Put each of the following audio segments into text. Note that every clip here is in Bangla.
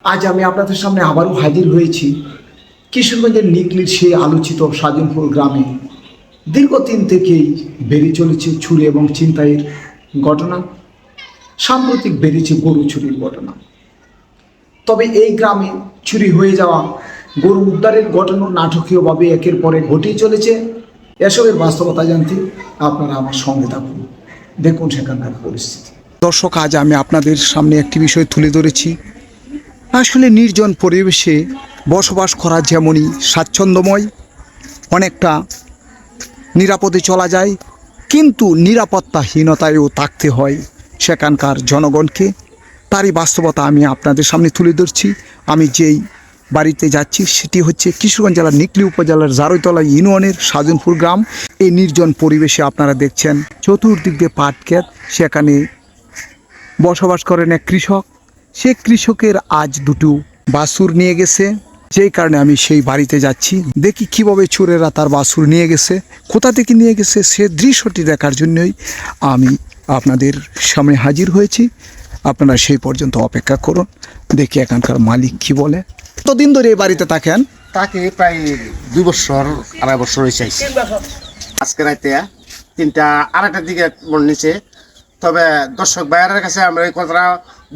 আজ আমি আপনাদের সামনে আবারও হাজির হয়েছি কিশোরগঞ্জের নিকলির সেই আলোচিত সাজনপুর গ্রামে দীর্ঘদিন থেকেই বেড়ে চলেছে চুরি এবং ছিনতাইয়ের ঘটনা। সাম্প্রতিক বেড়েছে গরু চুরির ঘটনা। তবে এই গ্রামে চুরি হয়ে যাওয়া গরু উদ্ধারের ঘটনা নাটকীয়ভাবে একের পর এক ঘটেই চলেছে। এসবের বাস্তবতা জানতে আপনারা আমার সঙ্গে থাকুন, দেখুন সেখানকার পরিস্থিতি। দর্শক, আজ আমি আপনাদের সামনে একটি বিষয় তুলে ধরেছি। আসলে নির্জন পরিবেশে বসবাস করা যেমনই স্বাচ্ছন্দ্যময়, অনেকটা নিরাপদে চলা যায়, কিন্তু নিরাপত্তাহীনতায়ও থাকতে হয় সেখানকার জনগণকে। তারই বাস্তবতা আমি আপনাদের সামনে তুলে ধরছি। আমি যেই বাড়িতে যাচ্ছি সেটি হচ্ছে কিশোরগঞ্জ জেলার নিকলি উপজেলার জারৈতলা ইউনিয়নের সাজনপুর গ্রাম। এই নির্জন পরিবেশে আপনারা দেখছেন চতুর্দিক দিয়ে পাট ক্ষেত, সেখানে বসবাস করেন এক কৃষক। সে কৃষকের আজ দুটো বাছুর নিয়ে গেছে, যেই কারণে আমি সেই বাড়িতে যাচ্ছি। দেখি কিভাবে চোরেরা তার বাছুর নিয়ে গেছে, কোথা থেকে নিয়ে গেছে, সে দৃশ্যটি দেখার জন্যই আমি আপনাদের সামনে হাজির হয়েছি। আপনারা সেই পর্যন্ত অপেক্ষা করুন, দেখি এখানকার মালিক কি বলে। কতদিন ধরে এই বাড়িতে থাকেন? তাকে প্রায় 2 বছর 2.5 বছর হয়েছে। আজকে রাতে 3টা-2:30টার দিকে মন নিচে। তবে দর্শক ভাইয়ের কাছে আমরা এই কথাটা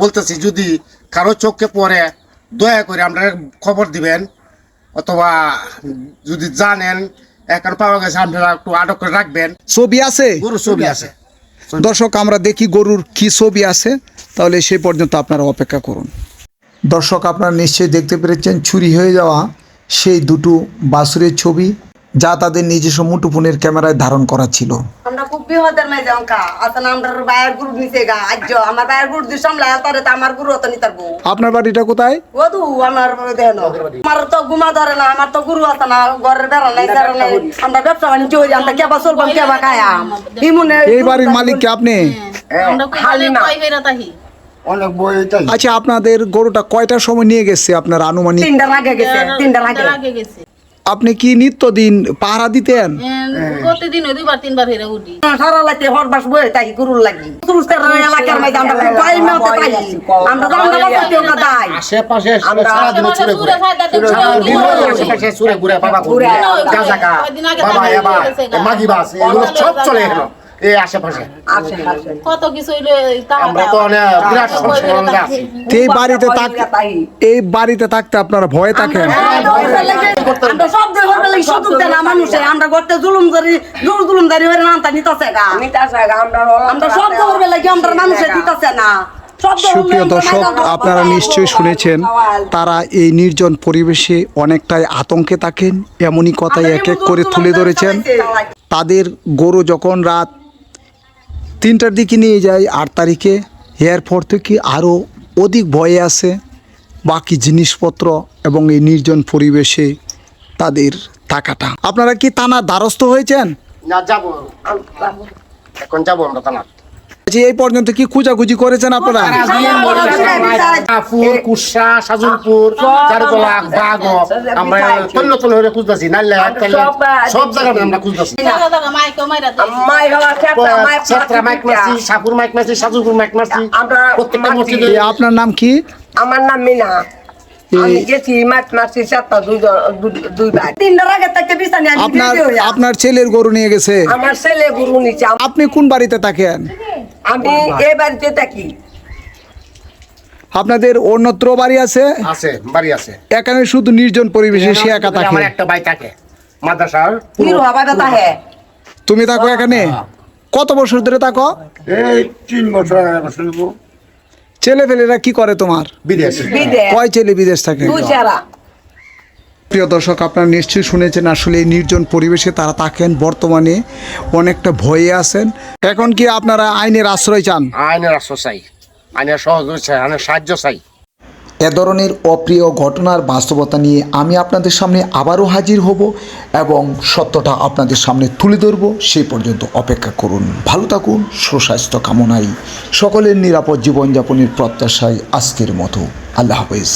বলতেছি, যদি কারো চোখে পড়ে দয়া করে আমরা খবর দিবেন, অথবা যদি জানেন এখন পাওয়া গেছে আপনারা একটু আটক করে রাখবেন। ছবি আছে? গরুর ছবি আছে। দর্শক, আমরা দেখি গরুর কি ছবি আছে, তাহলে সেই পর্যন্ত আপনারা অপেক্ষা করুন। দর্শক, আপনারা নিশ্চয়ই দেখতে পেরেছেন চুরি হয়ে যাওয়া সেই দুটো বাছুরের ছবি, যা তাদের নিজস্ব মুঠোফোনের ক্যামেরায় ধারণ করা ছিল। আমরা খুব বিপদের মাঝে অঙ্কা আসলে আমরা বাইরের গুরু নিচে গা আজ আমার বাইরের গুরু দিয়ে সামলা তারে তো আমার গুরু হতো নি তার বউ। আপনার বাড়িটা কোথায়? ওদু আমার দেন আমার তো ঘুমা ধরে না, আমার তো গুরু আছে না, ঘরের বেড়া নাই বেড়া নাই, আমরা ব্যবসা বাণিজ্য করি, আমরা কেবা চলবাম কেবা খায়াম। এই বাড়ির মালিক কি আপনি? আমরা খালি না অনেক বই। আচ্ছা, আপনাদের গরুটা কয়টার সময় নিয়ে গেছে আপনার আনুমানিক? 3টার আগে গেছে, 3টার আগে গেছে। আপনি কি নিত্যদিন পাহারা দিতেন? প্রতিদিন 2-3 বার হেরে উঠি। সারা লাইতে হরবাস বই তাই গুরুর লাগি সুরস্কার এলাকার মাঝে আমরা পাই মেতে পাই আমরা জানতে পারছি ওটা দাই আশেপাশে সারা দিন চুরে ঘুরে, আশেপাশে চুরে ঘুরে, বাবা ঘুরে গাজাকা বাবা এবা মাগি বাস এগুলো সব চলে এখানে এই আশেপাশে। কত কিছু আমরা তো অনেক বিরাট সমস্যার মধ্যে আছি। এই বাড়িতে থাকতে আপনারা ভয়ে থাকেন? আমরা সব দেহ লাগি সুযোগ দেন মানুষে, আমরা করতে জুলুমদারি হয়ে নামতা নিতাছে গা আমরা সব দেহ লাগি আমরা মানুষে দিতাছে না। সুপ্রিয় দর্শক, আপনারা নিশ্চয়ই শুনেছেন তারা এই নির্জন পরিবেশে অনেকটাই আতঙ্কে থাকেন, এমনই কথাই এক এক করে তুলে ধরেছেন। তাদের গরু যখন রাত 3টার দিকে নিয়ে যায় 8 তারিখে, এরপর থেকে আরও অধিক ভয়ে আছে বাকি জিনিসপত্র এবং এই নির্জন পরিবেশে তাদের থাকাটা। আপনারা কি থানার দ্বারস্থ হয়েছেন? না, যাবো এখন, যাবো আমরা থানা। আচ্ছা, এই পর্যন্ত কি খোঁজাখুঁজি করেছেন আপনারা? কাপুর, কুশা, সাজুলপুর, চারুকলা, বাগ আমরা তন্ন হয়ে খুঁজতেছি, নাইলে সব জায়গায় আমরা খুঁজতেছি। মাইক মারছি, সাপুর মাইক মারছি, সাজুলপুর মাইক মারছি, প্রত্যেকটা মসজিদে। আপনার নাম কি? আমার নাম মিনা। আমি গেছি মাছ মারছি 2বার 3টার আগে থেকে বিছানে আমি আপনার ছেলের গরু নিয়ে গেছে? আমার ছেলে গরু নিচে। আপনি কোন বাড়িতে থাকেন? আমি এই বাড়িতে থাকি। আপনাদের অন্যত্র বাড়ি আছে? আছে, বাড়ি আছে। এখানে শুধু নির্জন পরিবেশে সে একা থাকে? আমার একটা ভাই থাকে মাদ্রাসার। তুমি থাকো এখানে? কত বছর ধরে থাকো? এই 3 বছর। ছেলে ফেলেরা কি করে তোমার? বিদেশ। কয় ছেলে বিদেশ থাকে? 2 প্রিয় দর্শক, আপনারা নিশ্চয়ই শুনেছেন আসলে এই নির্জন পরিবেশে তারা থাকেন, বর্তমানে অনেকটা ভয়ে আছেন। এখন কি আপনারা আইনের আশ্রয় চান? আইনের আশ্রয় চাই, আইনের সহযোগিতা চাই, আইনের সাহায্য চাই। এ ধরনের অপ্রিয় ঘটনার বাস্তবতা নিয়ে আমি আপনাদের সামনে আবারও হাজির হব এবং সত্যটা আপনাদের সামনে তুলে ধরব। সেই পর্যন্ত অপেক্ষা করুন। ভালো থাকুন, সুস্বাস্থ্য কামনায় সকলের নিরাপদ জীবনযাপনের প্রত্যাশায় আজকের মতো আল্লাহ হাফেজ।